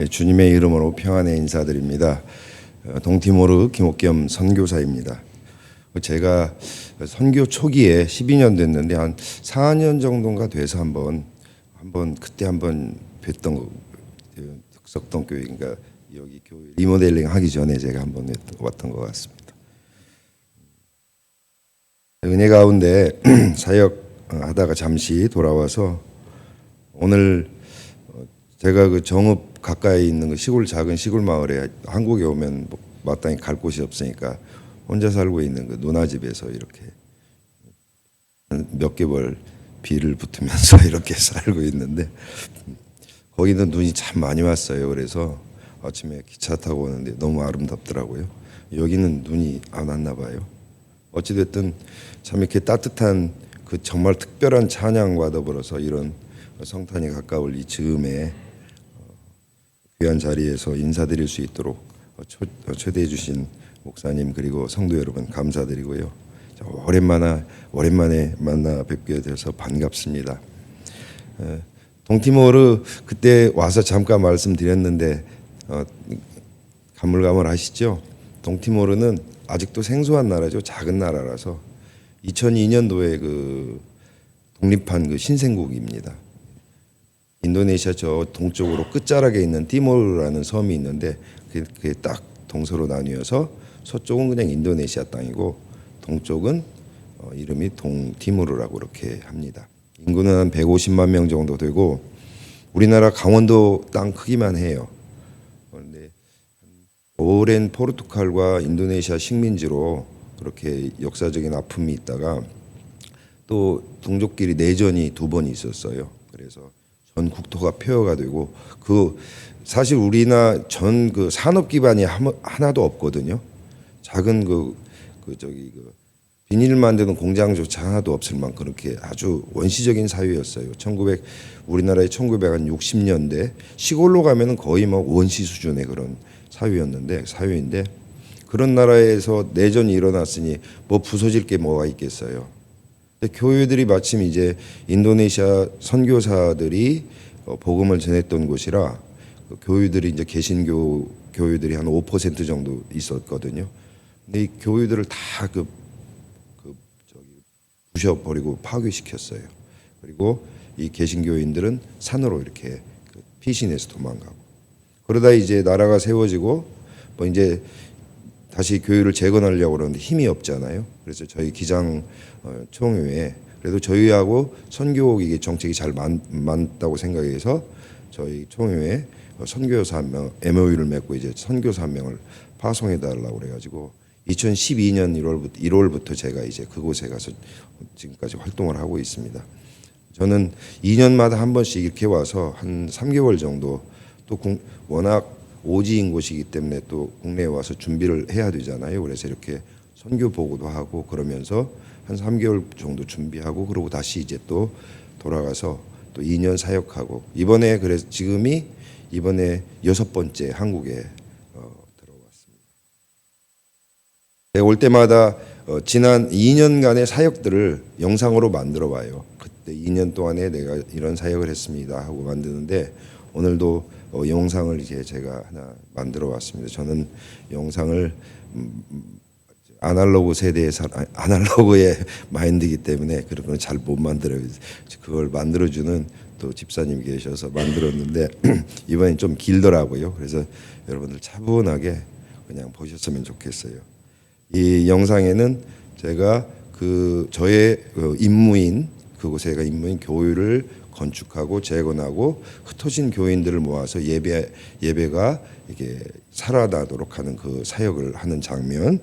예, 주님의 이름으로 평안의 인사드립니다. 동티모르 김옥겸 선교사입니다. 제가 선교 초기에 12년 됐는데 한 4년 정도가 돼서 한번 그때 한번 뵀던 흑석동 교회인가 여기 교회 리모델링 하기 전에 제가 한번 왔던 것 같습니다. 은혜 가운데 사역하다가 잠시 돌아와서 오늘 제가 그 정읍 가까이 있는 그 작은 시골 마을에 한국에 오면 마땅히 갈 곳이 없으니까 혼자 살고 있는 그 누나집에서 이렇게 몇 개월 비를 붙으면서 이렇게 살고 있는데 거기는 눈이 참 많이 왔어요. 그래서 아침에 기차 타고 오는데 너무 아름답더라고요. 여기는 눈이 안 왔나 봐요. 어찌됐든 참 이렇게 따뜻한 그 정말 특별한 찬양과 더불어서 이런 성탄이 가까울 이 즈음에 귀한 자리에서 인사드릴 수 있도록 초대해 주신 목사님 그리고 성도 여러분 감사드리고요. 오랜만에 만나 뵙게 돼서 반갑습니다. 동티모르 그때 와서 잠깐 말씀드렸는데 가물가물하시죠? 동티모르는 아직도 생소한 나라죠. 작은 나라라서 2002년도에 그 독립한 그 신생국입니다. 인도네시아 저 동쪽으로 끝자락에 있는 티모르라는 섬이 있는데 그게 딱 동서로 나뉘어서 서쪽은 그냥 인도네시아 땅이고 동쪽은 이름이 동티모르라고 이렇게 합니다. 인구는 한 150만 명 정도 되고 우리나라 강원도 땅 크기만 해요. 그런데 오랜 포르투갈과 인도네시아 식민지로 그렇게 역사적인 아픔이 있다가 또 동족끼리 내전이 2번 있었어요. 그래서 전 국토가 폐허가 되고 그 사실 우리나라 전 그 산업 기반이 하나도 없거든요. 작은 그 비닐 만드는 공장조차 하나도 없을 만큼 그렇게 아주 원시적인 사회였어요. 우리나라의 1960년대 시골로 가면은 거의 뭐 원시 수준의 그런 사회인데 그런 나라에서 내전이 일어났으니 뭐 부서질 게 뭐가 있겠어요. 교회들이 마침 이제 인도네시아 선교사들이 복음을 전했던 곳이라 교회들이 이제 개신교 교회들이 한 5% 정도 있었거든요. 근데 이 교회들을 다 부셔버리고 파괴시켰어요. 그리고 이 개신교인들은 산으로 이렇게 피신해서 도망가고 그러다 이제 나라가 세워지고 뭐 이제 다시 교회를 재건하려고 그러는데 힘이 없잖아요. 그래서 저희 기장 총회에 그래도 저희하고 선교 이게 정책이 잘 맞다고 생각해서 저희 총회에 선교사 한 명 MOU를 맺고 이제 선교사 한 명을 파송해 달라고 그래가지고 2012년 1월부터 제가 이제 그곳에 가서 지금까지 활동을 하고 있습니다. 저는 2년마다 한 번씩 이렇게 와서 한 3개월 정도 또 워낙 오지인 곳이기 때문에 또 국내에 와서 준비를 해야 되잖아요. 그래서 이렇게 선교 보고도 하고 그러면서 한 3개월 정도 준비하고 그러고 다시 이제 또 돌아가서 또 2년 사역하고 이번에 그래서 지금이 이번에 6번째 한국에 들어왔습니다. 올 때마다 지난 2년간의 사역들을 영상으로 만들어 와요. 그때 2년 동안에 내가 이런 사역을 했습니다 하고 만드는데 오늘도 영상을 이제 제가 하나 만들어 왔습니다. 저는 영상을 아날로그의 마인드이기 때문에 그런 걸 잘 못 만들어요. 그걸 만들어주는 또 집사님이 계셔서 만들었는데 이번엔 좀 길더라고요. 그래서 여러분들 차분하게 그냥 보셨으면 좋겠어요. 이 영상에는 제가 저의 임무인 그곳에 임무인 교회를 건축하고 재건하고 흩어진 교인들을 모아서 예배가 이게 살아나도록 하는 그 사역을 하는 장면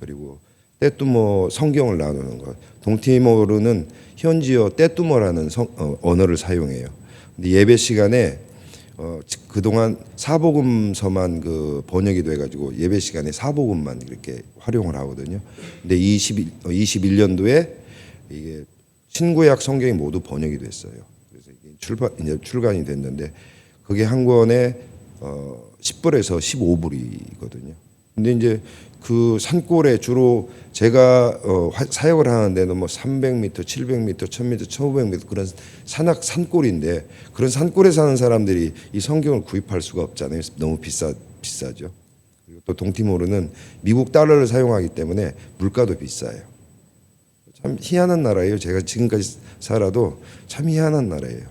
그리고 떼뚜모 성경을 나누는 것. 동티모르는 현지어 떼뚜모라는 언어를 사용해요. 근데 예배 시간에 그동안 사복음서만 번역이 돼가지고 예배 시간에 사복음만 이렇게 활용을 하거든요. 근데 21년도에 이게 신구약 성경이 모두 번역이 됐어요. 그래서 이제 출간이 됐는데 그게 한 권에 10불에서 15불이거든요. 근데 이제 그 산골에 주로 제가 사역을 하는데는 뭐 300m, 700m, 1000m, 1500m 그런 산골인데 그런 산골에 사는 사람들이 이 성경을 구입할 수가 없잖아요. 너무 비싸죠. 그리고 또 동티모르는 미국 달러를 사용하기 때문에 물가도 비싸요. 참 희한한 나라예요. 제가 지금까지 살아도 참 희한한 나라예요.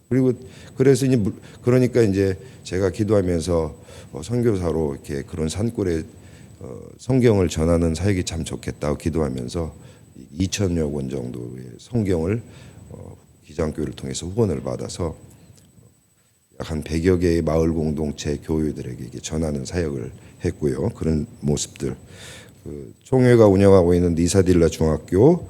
그리고 그래서 이제 그러니까 이제 제가 기도하면서 선교사로 이렇게 그런 산골에 성경을 전하는 사역이 참 좋겠다고 기도하면서 2,000여 권 정도의 성경을 기장교회를 통해서 후원을 받아서 약 한 100여 개의 마을 공동체 교회들에게 전하는 사역을 했고요. 그런 모습들. 그 총회가 운영하고 있는 니사딜라 중학교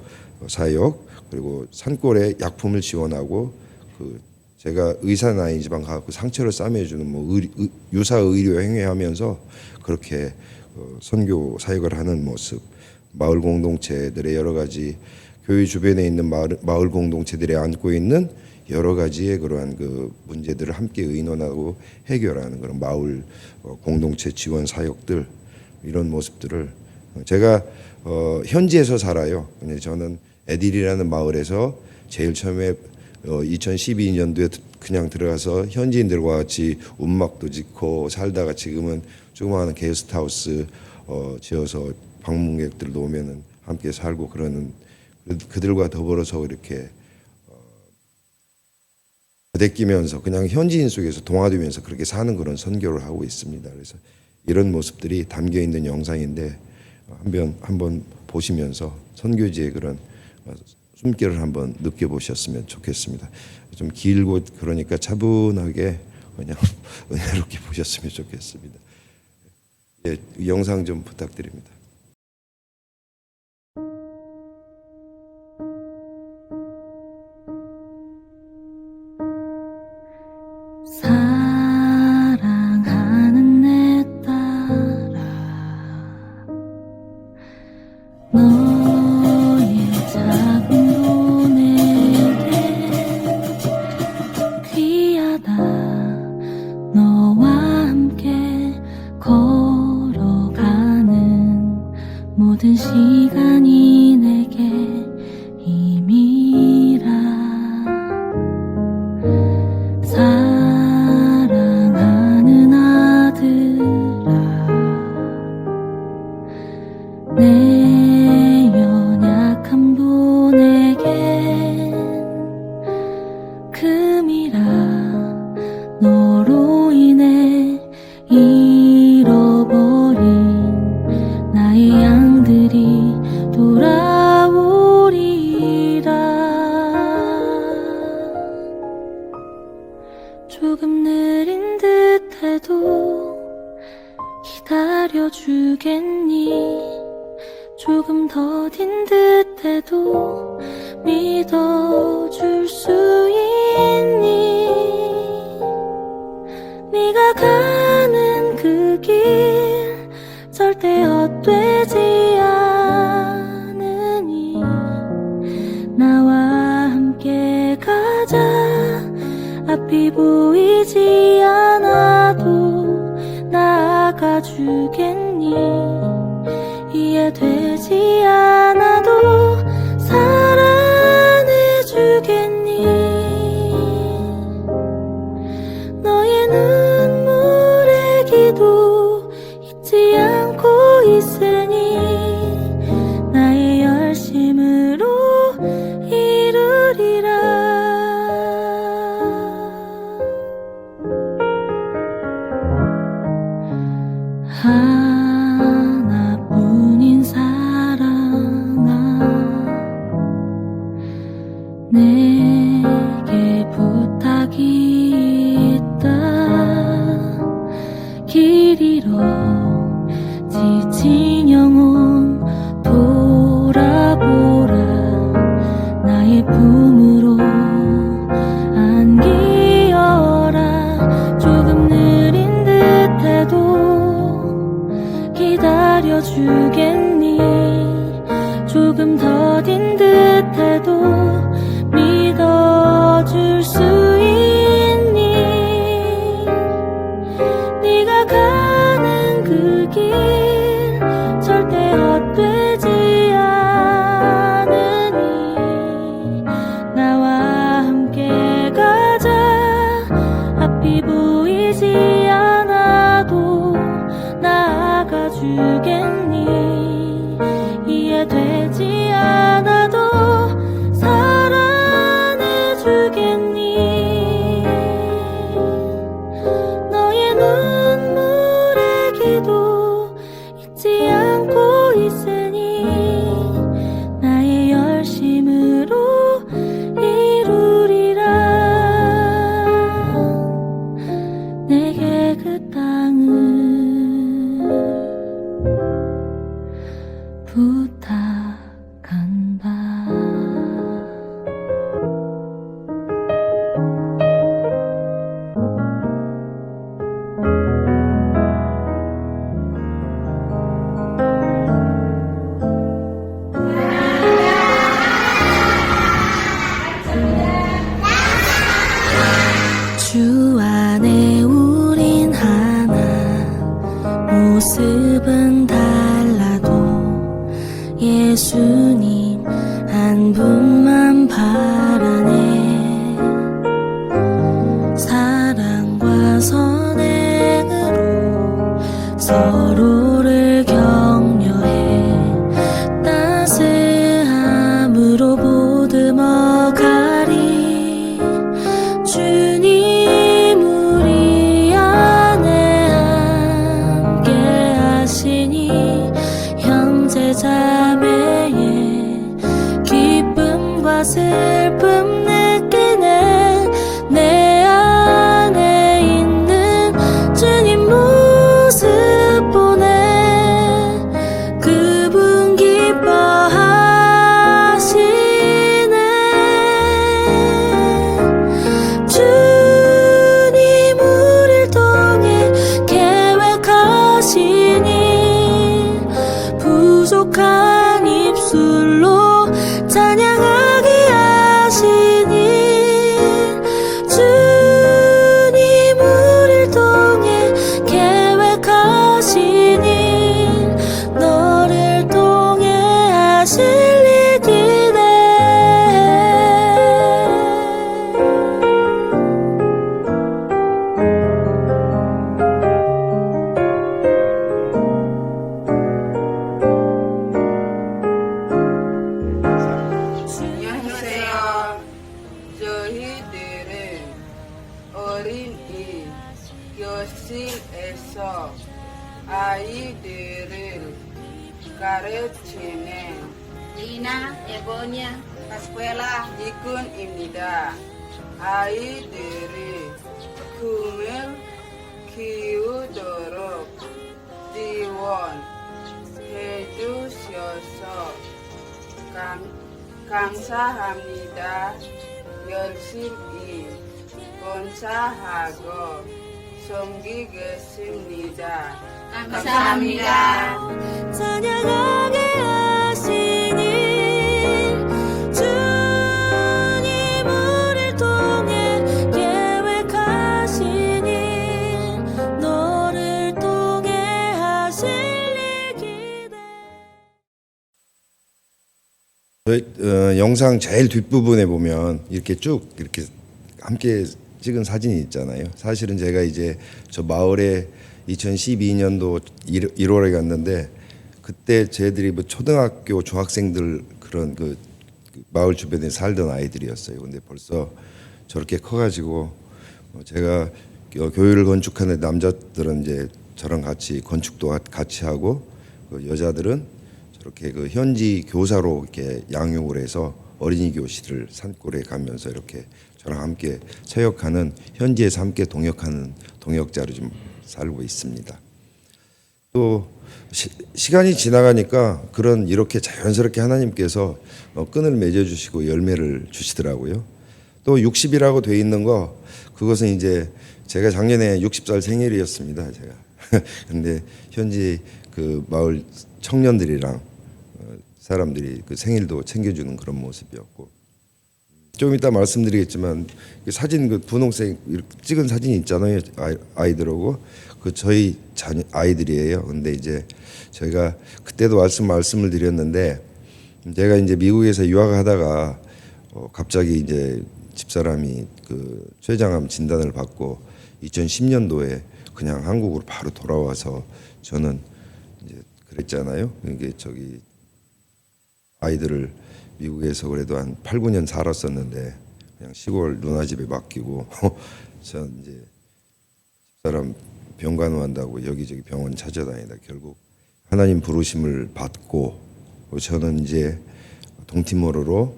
사역, 그리고 산골에 약품을 지원하고 그 제가 의사는 아니지만 가고 상처를 싸매주는 뭐 유사 의료 행위하면서 그렇게 선교 사역을 하는 모습, 마을 공동체들의 여러 가지 교회 주변에 있는 마을 공동체들이 안고 있는 여러 가지의 그러한 그 문제들을 함께 의논하고 해결하는 그런 마을 공동체 지원 사역들, 이런 모습들을 제가 현지에서 살아요. 근데 저는 에딜이라는 마을에서 제일 처음에 2012년도에 그냥 들어가서 현지인들과 같이 움막도 짓고 살다가 지금은 조그마한 게스트하우스 지어서 방문객들 오면은 함께 살고 그러는, 그들과 더불어서 이렇게 부대끼면서 그냥 현지인 속에서 동화되면서 그렇게 사는 그런 선교를 하고 있습니다. 그래서 이런 모습들이 담겨 있는 영상인데 한번 보시면서 선교지의 그런 숨결을 한번 느껴보셨으면 좋겠습니다. 좀 길고 그러니까 차분하게 그냥 은혜롭게 보셨으면 좋겠습니다. 예, 영상 좀 부탁드립니다. 사랑하는 내 딸아, 너의 작은 손에게 귀하다. 너와 함께 걸어가는 모든 시간이 내게 힘이라. 사랑하는 아들아, 내 연약함도 내겐 금이라. 너로 인해 잃어버린 나의 양들이 돌아오리라. 조금 느린 듯해도 기다려주겠니? 조금 더딘 듯해도 믿어줄 수 있니? 네가 가는 그 길 절대 헛되지 않으니 나와 함께 가자. 앞이 보이지 않아도 나아가주겠니? 이해되지 않아도 사랑해주겠니? 너의 눈물의 기도 잊지 않고 있으니 나의 열심으로 이루리라. 하나뿐인 사랑아, 내게 부탁이 있다. 길 잃어 지친 영혼 돌아보라. 나의 품으로 안기어라. 조금 느린 듯해도 보이지 않아도 나아가 주겠니? 이해되지 않아도 사랑해 주겠니? 너의 눈물의 기도 잊지 않고 있으니 나의 열심으로 이루리라. 내게 그 땅을 부탁한다. 주 안에 우린 하나, 모습은 달라도 예수님 한 분만 바라네. 사랑과 선행으로 서로를 격려해 따스함으로 보듬어가리. 주님 우리 안에 함께 하시니 형제 자매의 기쁨과 슬픔 느끼네. 내 안에 있는 주님 모습 보네. 그분 기뻐하시네. 주님 우릴 통해 계획하시니 부족한 입술로 찬양하게 하시니. 주님 우릴 통해 계획하시니 너를 통해 하실 일 기대해. 안녕하세요. 저희들은 어린이 교실에서 아이들을 가르치는 Lina, Ebonia, Pascuela, 이군입니다. 아이들이 꿈을 키우도록 지원해 주셔서 감사합니다. 열심히 봉사하고 섬기겠습니다. 감사합니다. 찬양하게 하시니 주님 우릴 통해 계획하시니 너를 통해 하실 일 기대. 저희 영상 제일 뒷부분에 보면 이렇게 쭉 이렇게 함께 찍은 사진이 있잖아요. 사실은 제가 이제 저 마을에 2012년도 1월에 갔는데 그때 쟤들이 뭐 초등학교 중학생들 그런 그 마을 주변에 살던 아이들이었어요. 근데 벌써 저렇게 커가지고 제가 교회를 건축하는 남자들은 이제 저랑 같이 건축도 같이 하고 그 여자들은 저렇게 그 현지 교사로 이렇게 양육을 해서 어린이 교실을 산골에 가면서 이렇게 저랑 함께 사역하는 현지에서 함께 동역하는 동역자로 좀 살고 있습니다. 또 시간이 지나가니까 그런 이렇게 자연스럽게 하나님께서 끈을 맺어주시고 열매를 주시더라고요. 또 60이라고 돼 있는 거 그것은 이제 제가 작년에 60살 생일이었습니다. 제가 근데 현지 그 마을 청년들이랑 사람들이 그 생일도 챙겨주는 그런 모습이었고 좀 이따 말씀드리겠지만 그 사진 그 분홍색 찍은 사진 있잖아요. 아이들하고 그 저희 아이들이에요. 근데 이제 저희가 그때도 말씀을 드렸는데 제가 이제 미국에서 유학하다가 갑자기 이제 집사람이 그 췌장암 진단을 받고 2010년도에 그냥 한국으로 바로 돌아와서 저는 이제 그랬잖아요. 이게 저기 아이들을 미국에서 그래도 한 8, 9년 살았었는데 그냥 시골 누나 집에 맡기고 전 이제 집사람 병간호한다고 여기저기 병원 찾아다니다 결국 하나님 부르심을 받고 저는 이제 동티모르로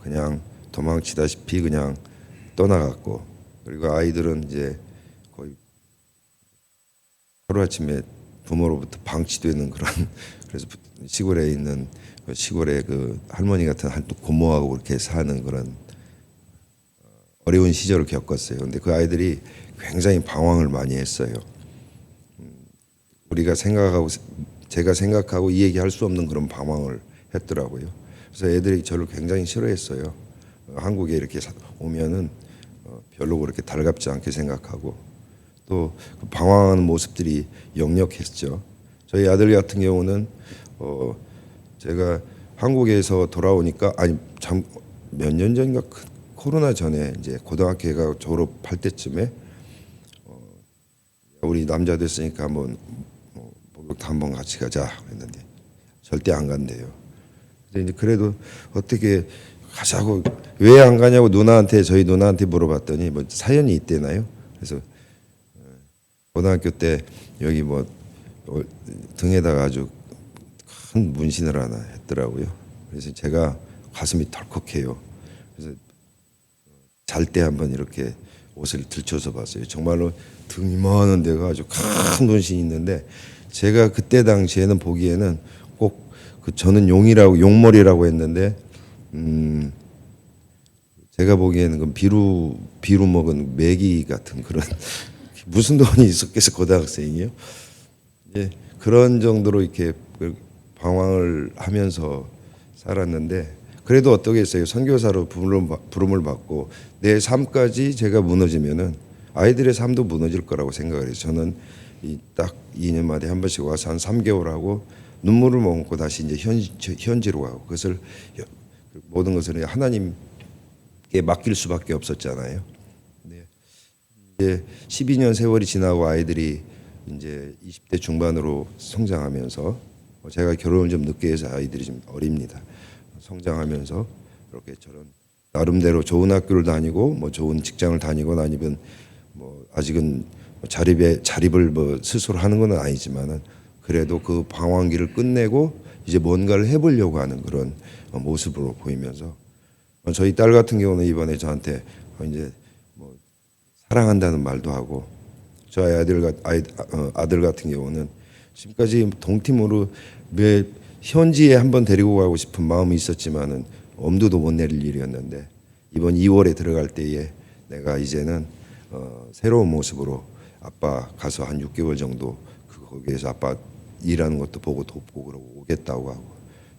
그냥 도망치다시피 그냥 떠나갔고 그리고 아이들은 이제 거의 하루아침에 부모로부터 방치되는 그런 그래서 시골에 있는 시골의 그 할머니 같은 한 고모하고 그렇게 사는 그런 어려운 시절을 겪었어요. 근데 그 아이들이 굉장히 방황을 많이 했어요. 우리가 생각하고 제가 생각하고 이야기할 수 없는 그런 방황을 했더라고요. 그래서 애들이 저를 굉장히 싫어했어요. 한국에 이렇게 오면은 별로 그렇게 달갑지 않게 생각하고 또 그 방황하는 모습들이 역력했죠. 저희 아들 같은 경우는 제가 한국에서 돌아오니까 아니 참 몇 년 전인가 코로나 전에 이제 고등학교가 졸업할 때쯤에 우리 남자 됐으니까 한번 목욕탕 한번 같이 가자 했는데 절대 안 간대요. 근데 이제 그래도 어떻게 가자고 왜 안 가냐고 저희 누나한테 물어봤더니 뭐 사연이 있대나요? 그래서 고등학교 때 여기 뭐 등에다가 아주 큰 문신을 하나 했더라고요. 그래서 제가 가슴이 덜컥해요. 그래서 잘 때 한번 이렇게 옷을 들춰서 봤어요. 정말로 등 이만한 데가 아주 큰 문신이 있는데 제가 그때 당시에는 보기에는 꼭 저는 용머리라고 했는데 제가 보기에는 그 비루 먹은 메기 같은 그런 무슨 돈이 있었겠어 고등학생이요. 예, 그런 정도로 이렇게 방황을 하면서 살았는데 그래도 어떠겠어요. 선교사로 부름을 받고 내 삶까지 제가 무너지면은 아이들의 삶도 무너질 거라고 생각을 해요. 저는 딱 2년마다 한 번씩 와서 한 3개월 하고 눈물을 머금고 다시 이제 현지로 가고 그것을 모든 것을 하나님께 맡길 수밖에 없었잖아요. 네. 이제 12년 세월이 지나고 아이들이 이제 20대 중반으로 성장하면서 제가 결혼을 좀 늦게 해서 아이들이 좀 어립니다. 성장하면서 이렇게 저런 나름대로 좋은 학교를 다니고 뭐 좋은 직장을 다니고 아니면 뭐 아직은 자립을 뭐 스스로 하는 건 아니지만은 그래도 그 방황기를 끝내고 이제 뭔가를 해보려고 하는 그런 모습으로 보이면서 저희 딸 같은 경우는 이번에 저한테 이제 뭐 사랑한다는 말도 하고 저희 아들 같은 경우는 지금까지 동팀으로 매 현지에 한번 데리고 가고 싶은 마음이 있었지만은 엄두도 못 내릴 일이었는데 이번 2월에 들어갈 때에 내가 이제는 새로운 모습으로 아빠 가서 한 6개월 정도 거기에서 아빠 일하는 것도 보고 돕고 그러고 오겠다고 하고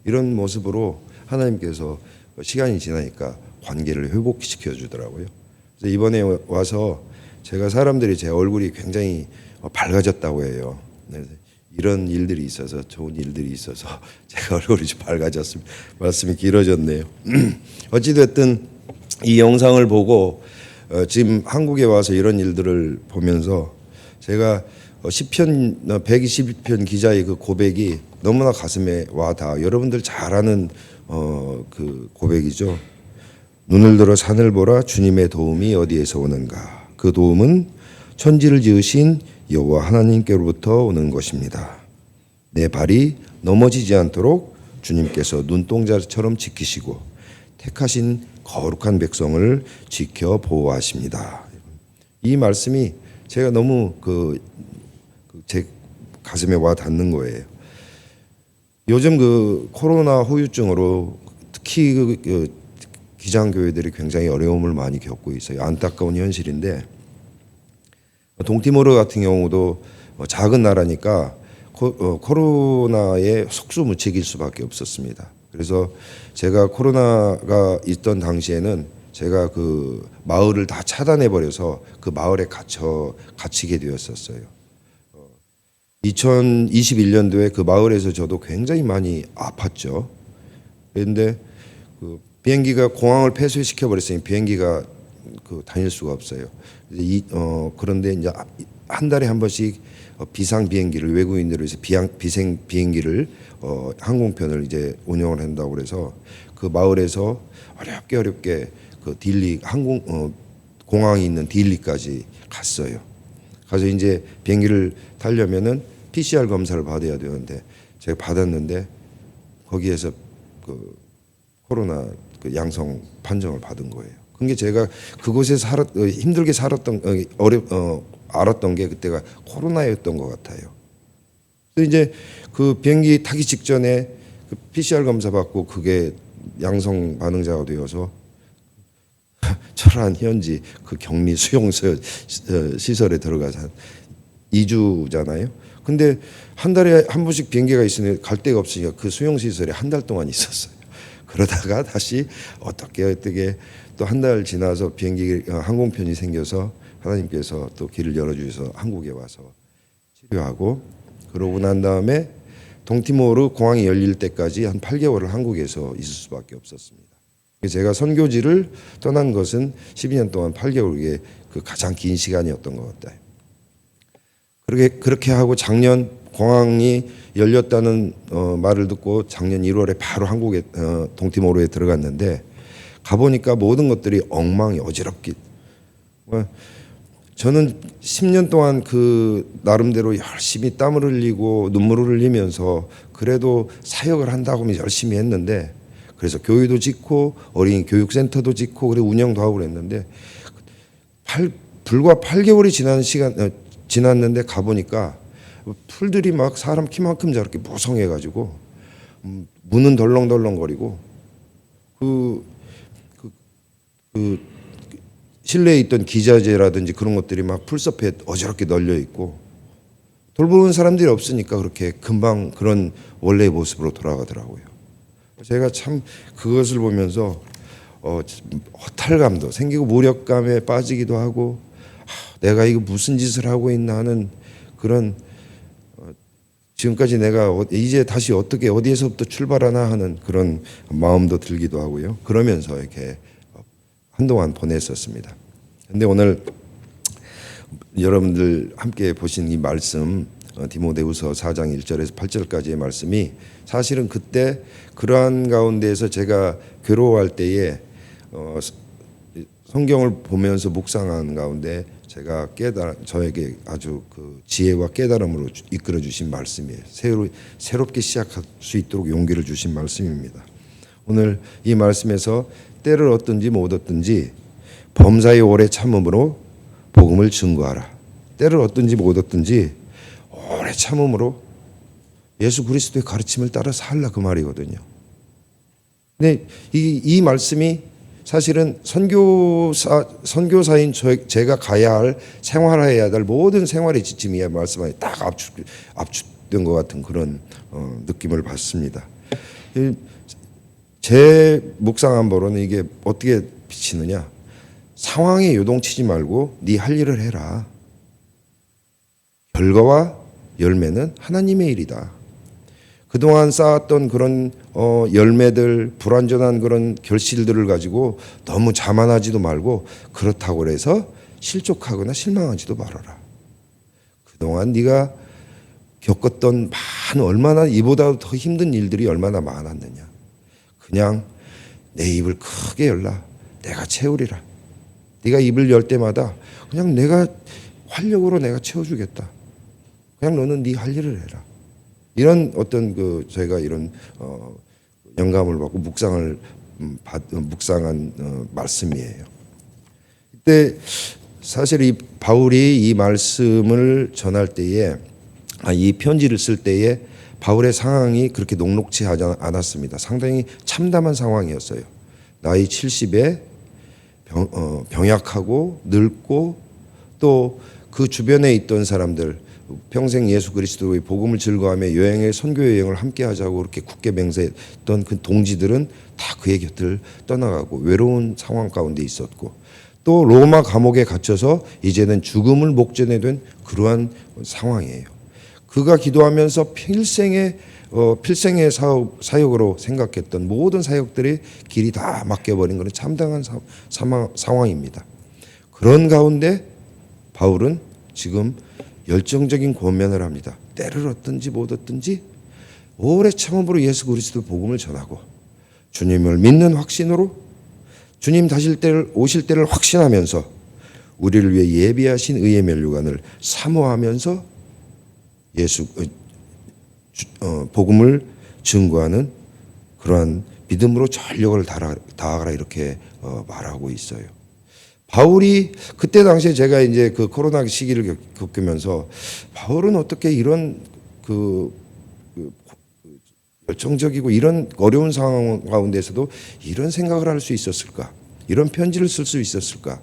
이런 모습으로 하나님께서 시간이 지나니까 관계를 회복시켜 주더라고요. 그래서 이번에 와서 제가 사람들이 제 얼굴이 굉장히 밝아졌다고 해요. 그래서 이런 일들이 있어서 좋은 일들이 있어서 제가 얼굴이 좀 밝아졌습니다. 말씀이 길어졌네요. 어찌됐든 이 영상을 보고 지금 한국에 와서 이런 일들을 보면서 제가 시편 122편 기자의 그 고백이 너무나 가슴에 와닿아. 여러분들 잘 아는 그 고백이죠. 눈을 들어 산을 보라 주님의 도움이 어디에서 오는가. 그 도움은 천지를 지으신 여호와 하나님께로부터 오는 것입니다. 내 발이 넘어지지 않도록 주님께서 눈동자처럼 지키시고 택하신 거룩한 백성을 지켜 보호하십니다. 이 말씀이 제가 너무 제 가슴에 와 닿는 거예요. 요즘 그 코로나 후유증으로 특히 그 기장교회들이 굉장히 어려움을 많이 겪고 있어요. 안타까운 현실인데 동티모르 같은 경우도 작은 나라니까 코로나에 속수무책일 수밖에 없었습니다. 그래서 제가 코로나가 있던 당시에는 제가 그 마을을 다 차단해 버려서 그 마을에 갇히게 되었었어요. 2021년도에 그 마을에서 저도 굉장히 많이 아팠죠. 그런데 그 비행기가 공항을 폐쇄시켜 버렸으니 비행기가 다닐 수가 없어요. 그런데 이제 한 달에 한 번씩 비상 비행기를 외국인들을 위해서 비생 비행기를 항공편을 이제 운영을 한다고 그래서 그 마을에서 어렵게 그 딜리 공항이 있는 딜리까지 갔어요. 가서 이제 비행기를 타려면은 PCR 검사를 받아야 되는데 제가 받았는데 거기에서 그 코로나 그 양성 판정을 받은 거예요. 그게 제가 그곳에 힘들게 살았던 알았던 게 그때가 코로나였던 것 같아요. 그래서 이제 그 비행기 타기 직전에 그 PCR 검사 받고 그게 양성 반응자가 되어서 철안 현지 그 격리 수용소 시설에 들어가서 한 2주잖아요. 근데 한 달에 한 번씩 비행기가 있으니 갈 데가 없으니까 그 수용 시설에 한 달 동안 있었어요. 그러다가 다시 어떻게 또 한 달 지나서 비행기 항공편이 생겨서 하나님께서 또 길을 열어주셔서 한국에 와서 치료하고 그러고 난 다음에 동티모르 공항이 열릴 때까지 한 8개월을 한국에서 있을 수밖에 없었습니다. 제가 선교지를 떠난 것은 12년 동안 8개월의 그 가장 긴 시간이었던 것 같아요. 그렇게 하고 작년 공항이 열렸다는 말을 듣고 작년 1월에 바로 한국에 동티모르에 들어갔는데 가보니까 모든 것들이 엉망이 어지럽게 저는 10년 동안 그 나름대로 열심히 땀을 흘리고 눈물을 흘리면서 그래도 사역을 한다고 하면 열심히 했는데 그래서 교회도 짓고 어린이 교육센터도 짓고 그래 운영도 하고 그랬는데 불과 8개월이 지났는데 가보니까 풀들이 막 사람 키만큼 저렇게 무성해가지고 문은 덜렁덜렁거리고 그 실내에 있던 기자재라든지 그런 것들이 막 풀숲에 어지럽게 널려 있고 돌보는 사람들이 없으니까 그렇게 금방 그런 원래의 모습으로 돌아가더라고요. 제가 참 그것을 보면서 허탈감도 생기고 무력감에 빠지기도 하고 내가 이거 무슨 짓을 하고 있나 하는 그런 지금까지 내가 이제 다시 어떻게 어디에서부터 출발하나 하는 그런 마음도 들기도 하고요. 그러면서 이렇게 한동안 보냈었습니다. 근데 오늘 여러분들 함께 보신 이 말씀 디모데후서 4장 1절에서 8절까지의 말씀이 사실은 그때 그러한 가운데에서 제가 괴로워할 때에 성경을 보면서 묵상하는 가운데 제가 저에게 아주 그 지혜와 깨달음으로 이끌어 주신 말씀이에요. 새롭게 시작할 수 있도록 용기를 주신 말씀입니다. 오늘 이 말씀에서 때를 얻든지 못 얻든지 범사의 오래 참음으로 복음을 증거하라. 때를 얻든지 못 얻든지 오래 참음으로 예수 그리스도의 가르침을 따라 살라 그 말이거든요. 근데 이 말씀이 사실은 선교사인 제가 가야 할 생활해야 될 모든 생활의 지침이야 말씀에 딱 압축된 것 같은 그런 느낌을 받습니다. 제 묵상한 바로는 이게 어떻게 비치느냐? 상황에 요동치지 말고 네 할 일을 해라. 결과와 열매는 하나님의 일이다. 그동안 쌓았던 그런 열매들, 불완전한 그런 결실들을 가지고 너무 자만하지도 말고 그렇다고 해서 실족하거나 실망하지도 말아라. 그동안 네가 겪었던 얼마나 이보다 더 힘든 일들이 얼마나 많았느냐. 그냥 내 입을 크게 열라. 내가 채우리라. 네가 입을 열 때마다 그냥 내가 활력으로 내가 채워주겠다. 그냥 너는 네 할 일을 해라. 이런 어떤 저희가 이런 영감을 받고 묵상한 말씀이에요. 그때 사실 이 바울이 이 말씀을 전할 때에 이 편지를 쓸 때에 바울의 상황이 그렇게 녹록지 않았습니다. 상당히 참담한 상황이었어요. 나이 70에 병약하고 늙고 또 그 주변에 있던 사람들 평생 예수 그리스도의 복음을 즐거워하며 선교 여행을 함께 하자고 그렇게 굳게 맹세했던 그 동지들은 다 그의 곁을 떠나가고 외로운 상황 가운데 있었고 또 로마 감옥에 갇혀서 이제는 죽음을 목전에 둔 그러한 상황이에요. 그가 기도하면서 필생의 사역으로 생각했던 모든 사역들의 길이 다 막혀버린 그런 참담한 상황입니다. 그런 가운데 바울은 지금 열정적인 권면을 합니다. 때를 얻든지 못 얻든지 오래 참음으로 예수 그리스도 복음을 전하고 주님을 믿는 확신으로 주님 오실 때를 확신하면서 우리를 위해 예비하신 의의 면류관을 사모하면서 복음을 증거하는 그러한 믿음으로 전력을 다하라 이렇게 말하고 있어요. 바울이 그때 당시에 제가 이제 그 코로나 시기를 겪으면서 바울은 어떻게 이런 열정적이고 이런 어려운 상황 가운데서도 이런 생각을 할 수 있었을까? 이런 편지를 쓸 수 있었을까?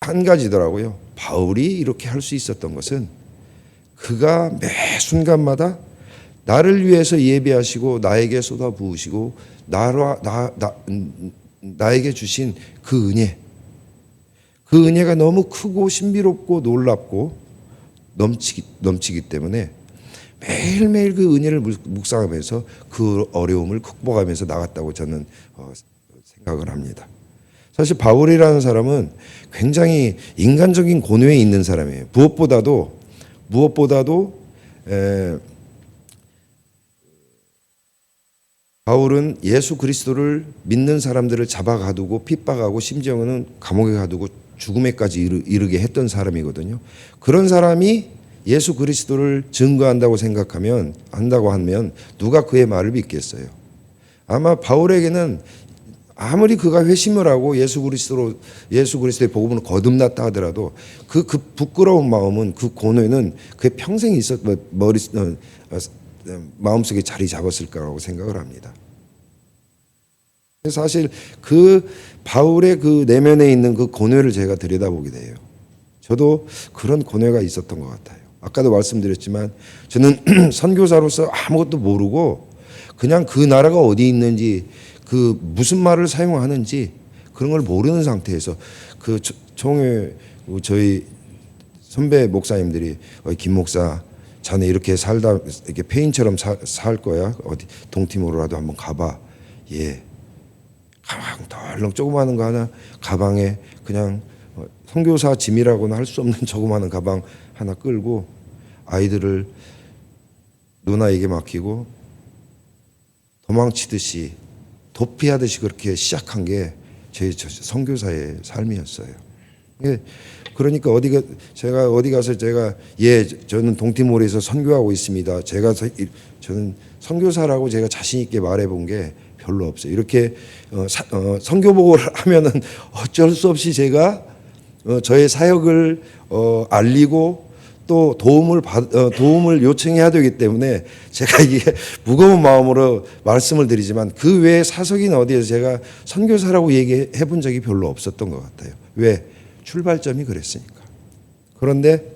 한 가지더라고요. 바울이 이렇게 할 수 있었던 것은 그가 매 순간마다 나를 위해서 예배하시고 나에게 쏟아 부으시고 나에게 주신 그 은혜가 너무 크고 신비롭고 놀랍고 넘치기 때문에 매일매일 그 은혜를 묵상하면서 그 어려움을 극복하면서 나갔다고 저는 생각을 합니다. 사실 바울이라는 사람은 굉장히 인간적인 고뇌에 있는 사람이에요. 무엇보다도 바울은 예수 그리스도를 믿는 사람들을 잡아가두고 핍박하고 심지어는 감옥에 가두고 죽음에까지 이르게 했던 사람이거든요. 그런 사람이 예수 그리스도를 증거한다고 하면 누가 그의 말을 믿겠어요? 아마 바울에게는 아무리 그가 회심을 하고 예수 그리스도의 복음을 거듭났다 하더라도 그 부끄러운 마음은 그 고뇌는 그의 평생 마음속에 자리 잡았을 거라고 생각을 합니다. 사실 그 바울의 그 내면에 있는 그 고뇌를 제가 들여다보게 돼요. 저도 그런 고뇌가 있었던 것 같아요. 아까도 말씀드렸지만 저는 선교사로서 아무것도 모르고 그냥 그 나라가 어디 있는지 그 무슨 말을 사용하는지 그런 걸 모르는 상태에서 그 저희 선배 목사님들이 김 목사 자네 이렇게 살다 이렇게 페인처럼 살 거야. 어디 동티모르라도 한번 가봐. 예. 가방 덜렁 조그마한 거 하나 가방에 그냥 선교사 짐이라고는 할 수 없는 조그마한 가방 하나 끌고 아이들을 누나에게 맡기고 도망치듯이 도피하듯이 그렇게 시작한 게 제 선교사의 삶이었어요. 그러니까 제가 어디 가서 저는 동티모르에서 선교하고 있습니다. 저는 선교사라고 제가 자신 있게 말해본 게 별로 없어요. 이렇게 선교복을 하면은 어쩔 수 없이 제가 저의 사역을 알리고 또 도움을 요청해야 되기 때문에 제가 이게 무거운 마음으로 말씀을 드리지만 그 외에 사석이나 어디에서 제가 선교사라고 얘기해 본 적이 별로 없었던 것 같아요. 왜? 출발점이 그랬으니까. 그런데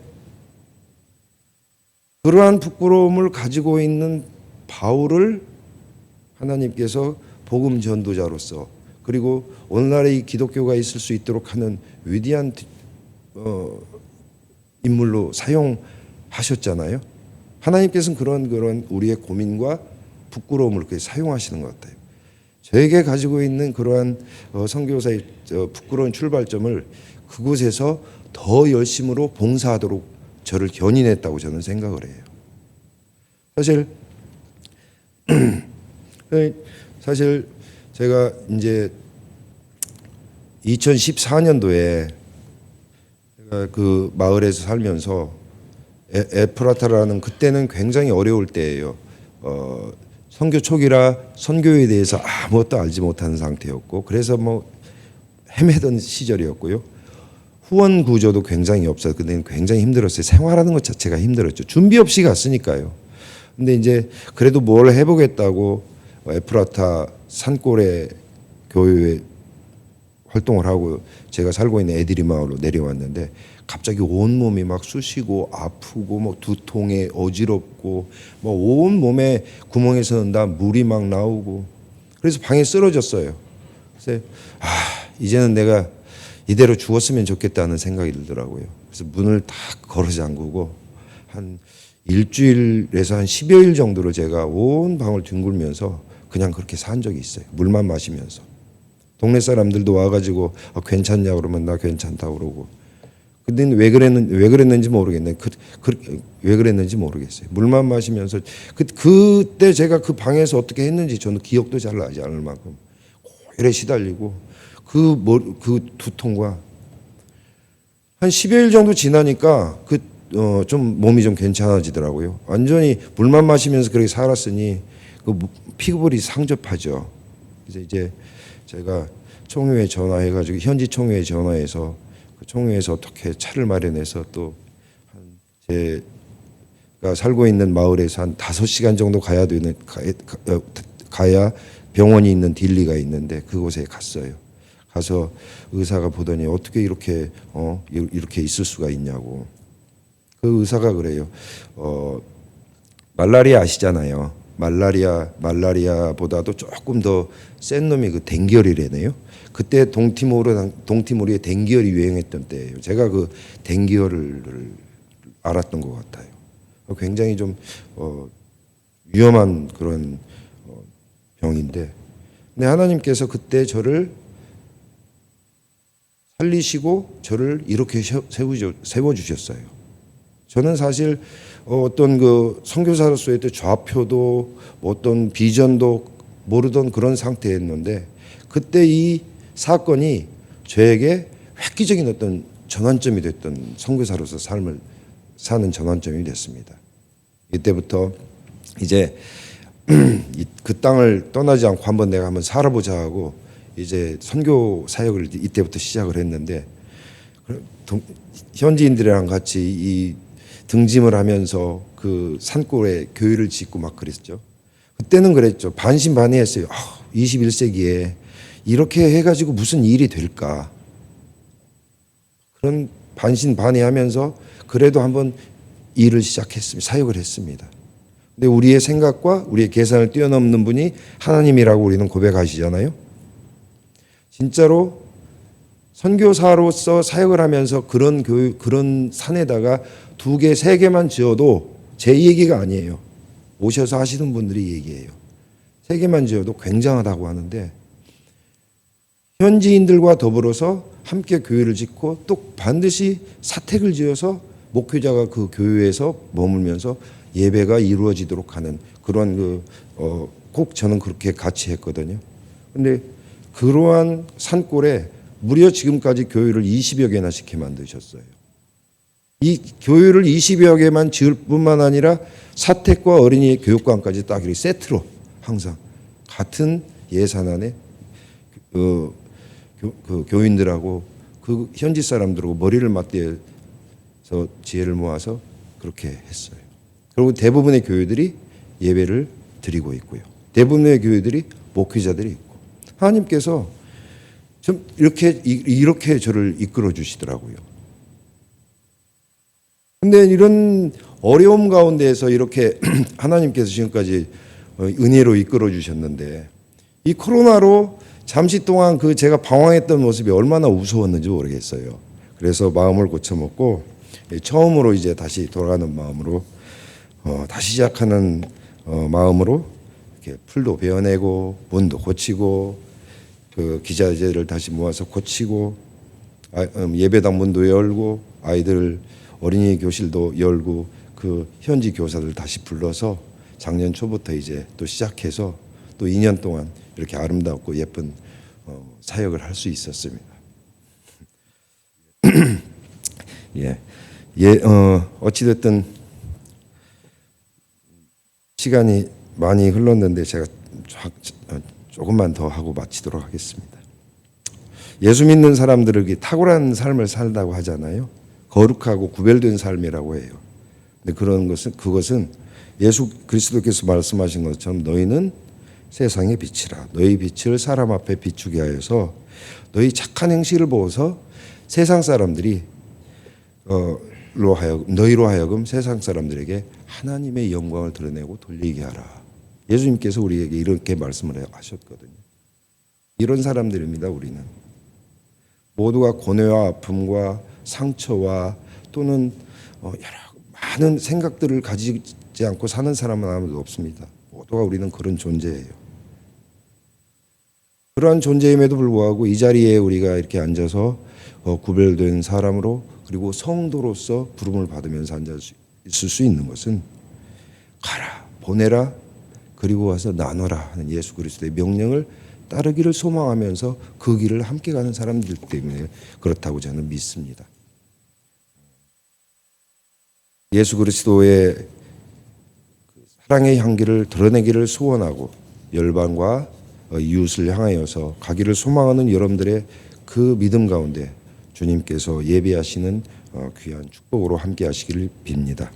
그러한 부끄러움을 가지고 있는 바울을 하나님께서 복음 전도자로서 그리고 오늘날의 이 기독교가 있을 수 있도록 하는 위대한 인물로 사용하셨잖아요. 하나님께서는 그런 우리의 고민과 부끄러움을 그렇게 사용하시는 것 같아요. 저에게 가지고 있는 그러한 선교사의 부끄러운 출발점을 그곳에서 더 열심으로 봉사하도록 저를 견인했다고 저는 생각을 해요. 사실 제가 이제 2014년도에 제가 그 마을에서 살면서 에프라타라는 그때는 굉장히 어려울 때예요. 선교 초기라 선교에 대해서 아무것도 알지 못하는 상태였고 그래서 헤매던 시절이었고요. 후원 구조도 굉장히 없어요. 그때는 굉장히 힘들었어요. 생활하는 것 자체가 힘들었죠. 준비 없이 갔으니까요. 근데 이제 그래도 뭘 해보겠다고 에프라타 산골에 교회에 활동을 하고 제가 살고 있는 에드리 마을로 내려왔는데 갑자기 온몸이 막 쑤시고 아프고 두통에 어지럽고 온 몸에 구멍에서 다 물이 막 나오고 그래서 방에 쓰러졌어요. 그래서 이제는 내가 이대로 죽었으면 좋겠다는 생각이 들더라고요. 그래서 문을 다 걸어 잠그고 한 일주일에서 한 10여일 정도로 제가 온 방을 뒹굴면서 그냥 그렇게 산 적이 있어요. 물만 마시면서. 동네 사람들도 와가지고 괜찮냐 그러면 나 괜찮다 그러고. 근데 왜 그랬는지 모르겠네. 왜 그랬는지 모르겠어요. 물만 마시면서 그때 제가 그 방에서 어떻게 했는지 저는 기억도 잘 나지 않을 만큼 고열에 시달리고 그 두통과 한 10여일 정도 지나니까 좀 몸이 좀 괜찮아지더라고요. 완전히 물만 마시면서 그렇게 살았으니 피부볼이 상접하죠. 그래서 이제 제가 총회에 전화해가지고 현지 총회에 전화해서 그 총회에서 어떻게 차를 마련해서 또 제가 살고 있는 마을에서 한 5시간 정도 가야 병원이 있는 딜리가 있는데 그곳에 갔어요. 가서 의사가 보더니 어떻게 이렇게 있을 수가 있냐고. 그 의사가 그래요. 말라리아 아시잖아요. 말라리아보다도 조금 더 센 놈이 그 댕기열이래네요. 그때 동티모르에 댕기열이 유행했던 때예요. 제가 그 댕기열을 알았던 것 같아요. 굉장히 좀 위험한 그런 병인데, 근데 하나님께서 그때 저를 살리시고 저를 이렇게 세워주셨어요. 저는 사실 어떤 그 선교사로서의 좌표도 어떤 비전도 모르던 그런 상태였는데 그때 이 사건이 저에게 획기적인 어떤 전환점이 됐던 선교사로서 삶을 사는 전환점이 됐습니다. 이때부터 이제 그 땅을 떠나지 않고 한번 살아보자 하고 이제 선교 사역을 이때부터 시작을 했는데 현지인들이랑 같이 이 등짐을 하면서 그 산골에 교회를 짓고 막 그랬죠. 그때는 그랬죠. 반신반의했어요. 21세기에 이렇게 해가지고 무슨 일이 될까? 그런 반신반의하면서 그래도 한번 일을 시작했습니다. 사역을 했습니다. 근데 우리의 생각과 우리의 계산을 뛰어넘는 분이 하나님이라고 우리는 고백하시잖아요. 진짜로 선교사로서 사역을 하면서 그런 산에다가 2개, 3개만 지어도 제 얘기가 아니에요. 오셔서 하시는 분들이 얘기해요. 3개만 지어도 굉장하다고 하는데 현지인들과 더불어서 함께 교회를 짓고 또 반드시 사택을 지어서 목회자가 그 교회에서 머물면서 예배가 이루어지도록 하는 그런 꼭 저는 그렇게 같이 했거든요. 근데 그러한 산골에 무려 지금까지 교회를 20여 개나 시켜 만드셨어요. 이 교회를 20여 개만 지을 뿐만 아니라 사택과 어린이 교육관까지 딱 이렇게 세트로 항상 같은 예산안에 그 교인들하고 그 현지 사람들하고 머리를 맞대서 지혜를 모아서 그렇게 했어요. 그리고 대부분의 교회들이 예배를 드리고 있고요. 대부분의 교회들이 목회자들이 있고 하나님께서 좀 이렇게 저를 이끌어 주시더라고요. 근데 이런 어려움 가운데에서 이렇게 하나님께서 지금까지 은혜로 이끌어 주셨는데 이 코로나로 잠시 동안 그 제가 방황했던 모습이 얼마나 우스웠는지 모르겠어요. 그래서 마음을 고쳐먹고 처음으로 이제 다시 돌아가는 마음으로 다시 시작하는 마음으로 이렇게 풀도 베어내고 문도 고치고 그 기자재를 다시 모아서 고치고 예배당 문도 열고 아이들 어린이 교실도 열고 그 현지 교사들 다시 불러서 작년 초부터 이제 또 시작해서 또 2년 동안 이렇게 아름답고 예쁜 사역을 할 수 있었습니다. 어찌됐든 시간이 많이 흘렀는데 제가 조금만 더 하고 마치도록 하겠습니다. 예수 믿는 사람들에게 탁월한 삶을 살다고 하잖아요. 거룩하고 구별된 삶이라고 해요. 근데 그것은 예수 그리스도께서 말씀하신 것처럼 너희는 세상의 빛이라. 너희 빛을 사람 앞에 비추게 하여서 너희 착한 행실을 보고서 세상 사람들이 너희로 하여금 세상 사람들에게 하나님의 영광을 드러내고 돌리게 하라. 예수님께서 우리에게 이렇게 말씀을 하셨거든요. 이런 사람들입니다. 우리는 모두가 고뇌와 아픔과 상처와 또는 여러 많은 생각들을 가지지 않고 사는 사람은 아무도 없습니다. 모두가 우리는 그런 존재예요. 그러한 존재임에도 불구하고 이 자리에 우리가 이렇게 앉아서 구별된 사람으로 그리고 성도로서 부름을 받으면서 앉아 있을 수 있는 것은 가라, 보내라, 그리고 와서 나눠라 하는 예수 그리스도의 명령을 따르기를 소망하면서 그 길을 함께 가는 사람들 때문에 그렇다고 저는 믿습니다. 예수 그리스도의 사랑의 향기를 드러내기를 소원하고 열방과 이웃을 향하여서 가기를 소망하는 여러분들의 그 믿음 가운데 주님께서 예비하시는 귀한 축복으로 함께 하시기를 빕니다.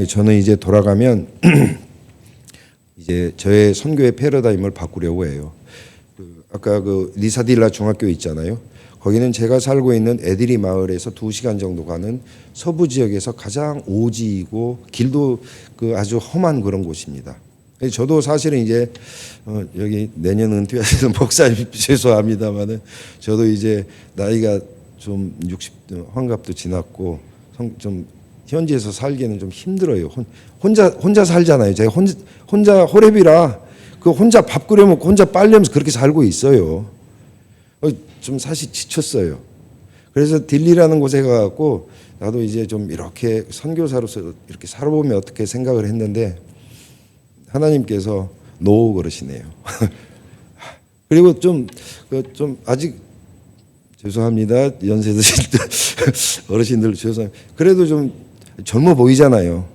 저는 이제 돌아가면 이제 저의 선교의 패러다임을 바꾸려고 해요. 아까 그 리사딜라 중학교 있잖아요. 거기는 제가 살고 있는 에드리 마을에서 2시간 정도 가는 서부 지역에서 가장 오지이고 길도 그 아주 험한 그런 곳입니다. 저도 사실은 이제 여기 내년 은퇴하시는 목사님 죄송합니다만은 저도 이제 나이가 좀 60 환갑도 지났고 좀 현지에서 살기에는 좀 힘들어요. 혼자 살잖아요. 제가 혼자 호랩이라 그 혼자 밥 끓여 먹고 혼자 빨래하면서 그렇게 살고 있어요. 좀 사실 지쳤어요. 그래서 딜리라는 곳에 가갖고 나도 이제 좀 이렇게 선교사로서 이렇게 살아보면 어떻게 생각을 했는데 하나님께서 노 그러시네요. 그리고 좀 아직 죄송합니다. 연세 드신 어르신들 죄송합니다. 그래도 좀 젊어 보이잖아요.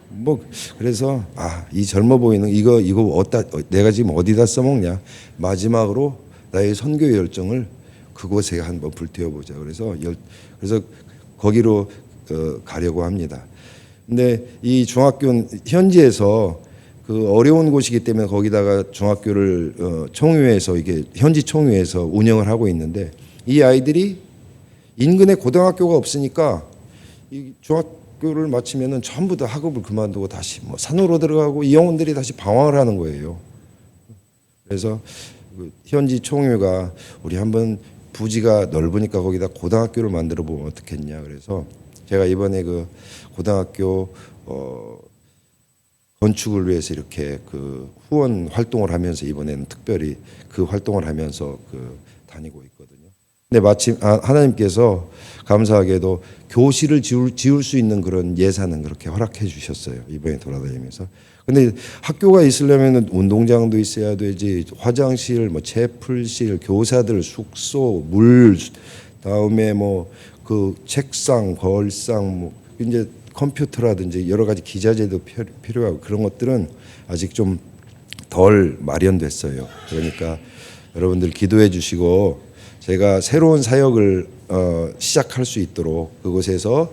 뭐 그래서 이 젊어 보이는 이거 어디다 내가 지금 어디다 써먹냐. 마지막으로 나의 선교 열정을 그곳에 한번 불태워보자. 그래서 거기로 가려고 합니다. 근데 이 중학교는 현지에서 그 어려운 곳이기 때문에 거기다가 중학교를 총회에서 이게 현지 총회에서 운영을 하고 있는데 이 아이들이 인근에 고등학교가 없으니까 이 중학교를 마치면은 전부 다 학업을 그만두고 다시 뭐 산으로 들어가고 이 영혼들이 다시 방황을 하는 거예요. 그래서 그 현지 총회가 우리 한번 부지가 넓으니까 거기다 고등학교를 만들어 보면 어떻겠냐. 그래서 제가 이번에 그 고등학교 건축을 위해서 이렇게 그 후원 활동을 하면서 이번에는 특별히 그 활동을 하면서 그 다니고 있거든요. 근데 마침 하나님께서 감사하게도 교실을 지을 수 있는 그런 예산은 그렇게 허락해 주셨어요. 이번에 돌아다니면서. 근데 학교가 있으려면 운동장도 있어야 되지, 화장실, 뭐 채플실, 교사들 숙소, 물, 다음에 뭐 그 책상, 걸상, 뭐 이제 컴퓨터라든지 여러 가지 기자재도 필요하고 그런 것들은 아직 좀 덜 마련됐어요. 그러니까 여러분들 기도해 주시고 제가 새로운 사역을 시작할 수 있도록 그곳에서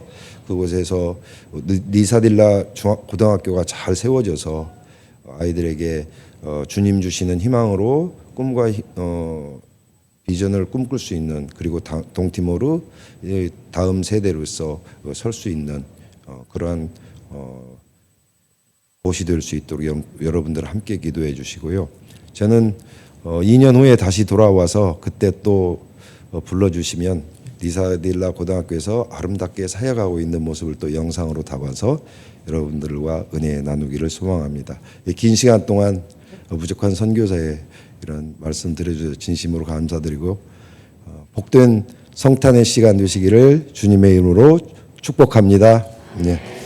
리사딜라 고등학교가 잘 세워져서 아이들에게 주님 주시는 희망으로 꿈과 비전을 꿈꿀 수 있는 그리고 동티모르 다음 세대로서 설 수 있는 그러한 곳이 될 수 있도록 여러분들 함께 기도해 주시고요. 저는 2년 후에 다시 돌아와서 그때 또 불러주시면 리사딜라 고등학교에서 아름답게 사역하고 있는 모습을 또 영상으로 담아서 여러분들과 은혜 나누기를 소망합니다. 긴 시간 동안 부족한 선교사의 이런 말씀 드려주셔서 진심으로 감사드리고 복된 성탄의 시간 되시기를 주님의 이름으로 축복합니다. 네.